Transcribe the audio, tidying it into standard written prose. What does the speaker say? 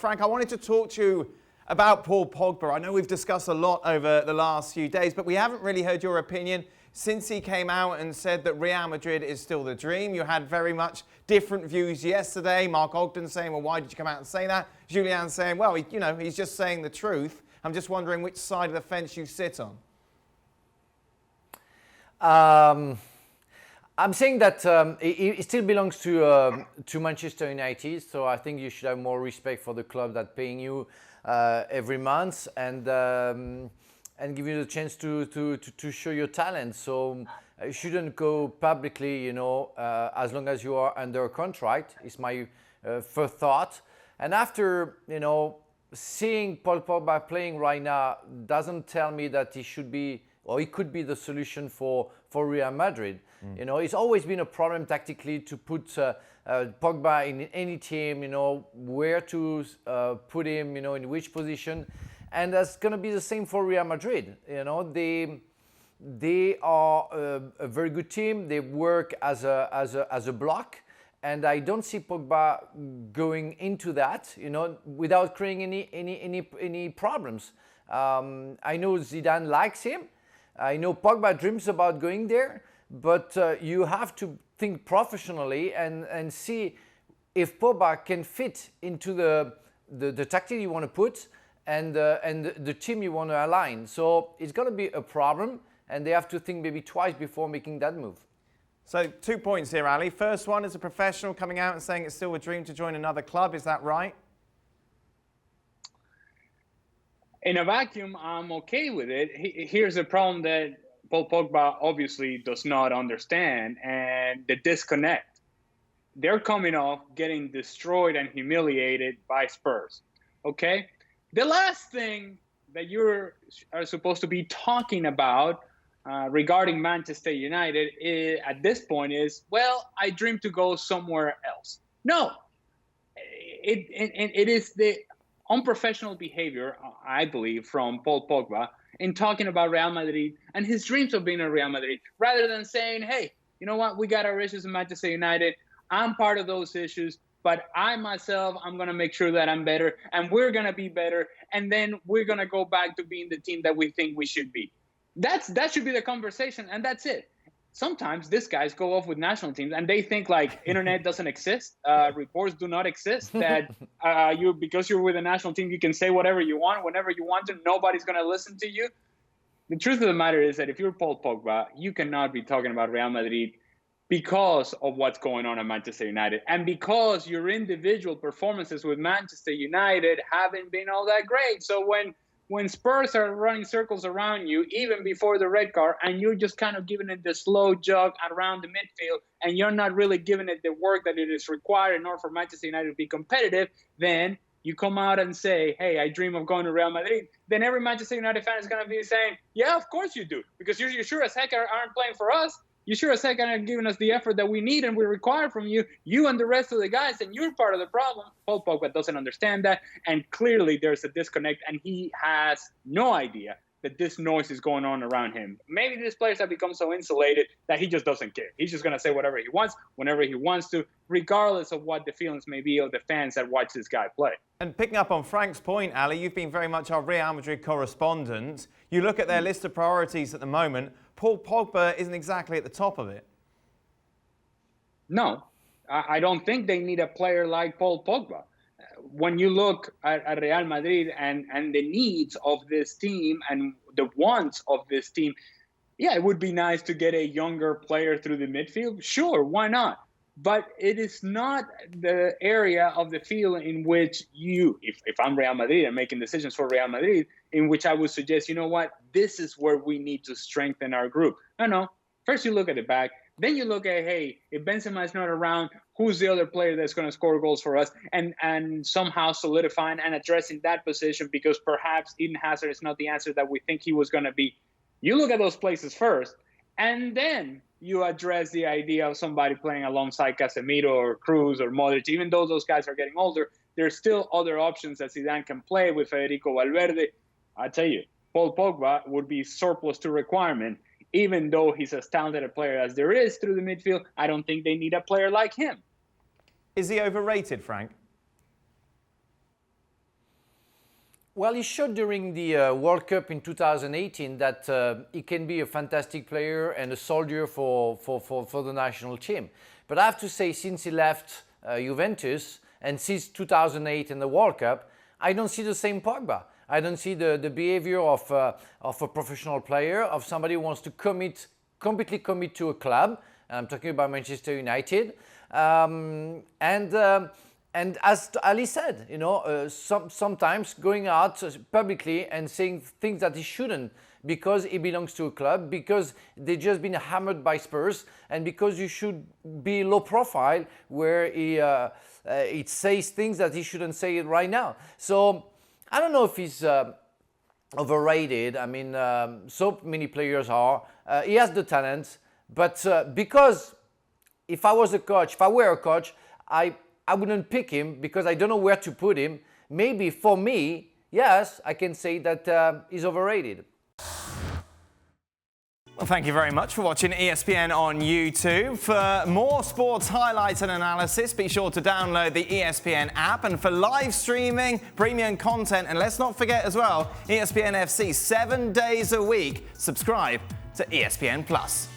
Frank, I wanted to talk to you about Paul Pogba. I know we've discussed a lot over the last few days, but we haven't really heard your opinion since he came out and said that Real Madrid is still the dream. You had very much different views yesterday. Mark Ogden saying, well, why did you come out and say that? Julian saying, well, he's just saying the truth. I'm just wondering which side of the fence you sit on. I'm saying that it still belongs to Manchester United, so I think you should have more respect for the club that's paying you every month and give you the chance to show your talent. So you shouldn't go publicly, as long as you are under a contract. Is my first thought. And after seeing Paul Pogba playing right now doesn't tell me that he should be, or he could be the solution for Real Madrid. It's always been a problem tactically to put Pogba in any team, where to put him, in which position. And that's going to be the same for Real Madrid. They are a very good team. They work as a block. And I don't see Pogba going into that, without creating any problems. I know Zidane likes him. I know Pogba dreams about going there, but you have to think professionally and see if Pogba can fit into the tactic you want to put and the team you want to align. So it's going to be a problem, and they have to think maybe twice before making that move. So 2 points here, Ali. First one is a professional coming out and saying it's still a dream to join another club. Is that right? In a vacuum, I'm okay with it. Here's the problem that Paul Pogba obviously does not understand, and the disconnect. They're coming off getting destroyed and humiliated by Spurs, okay? The last thing that you are supposed to be talking about regarding Manchester United at this point is, well, I dream to go somewhere else. No, it is the unprofessional behavior, I believe, from Paul Pogba in talking about Real Madrid and his dreams of being a Real Madrid, rather than saying, hey, you know what, we got our issues in Manchester United. I'm part of those issues, but I myself, I'm going to make sure that I'm better, and we're going to be better, and then we're going to go back to being the team that we think we should be. That should be the conversation, and that's it. Sometimes these guys go off with national teams and they think like internet doesn't exist, reports do not exist, that because you're with a national team, you can say whatever you want, whenever you want to, nobody's going to listen to you. The truth of the matter is that if you're Paul Pogba, you cannot be talking about Real Madrid because of what's going on at Manchester United and because your individual performances with Manchester United haven't been all that great. So when Spurs are running circles around you, even before the red card, and you're just kind of giving it the slow jog around the midfield, and you're not really giving it the work that it is required in order for Manchester United to be competitive, then you come out and say, hey, I dream of going to Real Madrid. Then every Manchester United fan is going to be saying, yeah, of course you do, because you sure as heck aren't playing for us. You sure as heck aren't giving us the effort that we need and we require from you, you and the rest of the guys, and you're part of the problem. Paul Pogba doesn't understand that, and clearly there's a disconnect, and he has no idea that this noise is going on around him. Maybe these players have become so insulated that he just doesn't care. He's just going to say whatever he wants, whenever he wants to, regardless of what the feelings may be of the fans that watch this guy play. And picking up on Frank's point, Ali, you've been very much our Real Madrid correspondent. You look at their list of priorities at the moment, Paul Pogba isn't exactly at the top of it. No, I don't think they need a player like Paul Pogba. When you look at Real Madrid and the needs of this team and the wants of this team, yeah, it would be nice to get a younger player through the midfield. Sure, why not? But it is not the area of the field in which you, if I'm Real Madrid and making decisions for Real Madrid, in which I would suggest, you know what, this is where we need to strengthen our group. No. First you look at the back, then you look at, hey, if Benzema is not around, who's the other player that's going to score goals for us? And somehow solidifying and addressing that position, because perhaps Eden Hazard is not the answer that we think he was going to be. You look at those places first, and then you address the idea of somebody playing alongside Casemiro or Cruz or Modric. Even though those guys are getting older, there's still other options that Zidane can play with. Federico Valverde. I tell you, Paul Pogba would be surplus to requirement. Even though he's as talented a player as there is through the midfield, I don't think they need a player like him. Is he overrated, Frank? Well, he showed during the World Cup in 2018 that he can be a fantastic player and a soldier for the national team. But I have to say, since he left Juventus and since 2008 in the World Cup, I don't see the same Pogba. I don't see the behavior of a professional player, of somebody who wants to completely commit to a club. I'm talking about Manchester United. And as Ali said, you know, sometimes going out publicly and saying things that he shouldn't because he belongs to a club, because they've just been hammered by Spurs, and because you should be low profile where he says things that he shouldn't say right now. So I don't know if he's overrated. I mean, so many players are. He has the talent, but because if I were a coach, I wouldn't pick him because I don't know where to put him. Maybe for me, yes, I can say that he's overrated. Well, thank you very much for watching ESPN on YouTube. For more sports highlights and analysis, be sure to download the ESPN app. And for live streaming, premium content, and let's not forget as well, ESPN FC 7 days a week. Subscribe to ESPN Plus.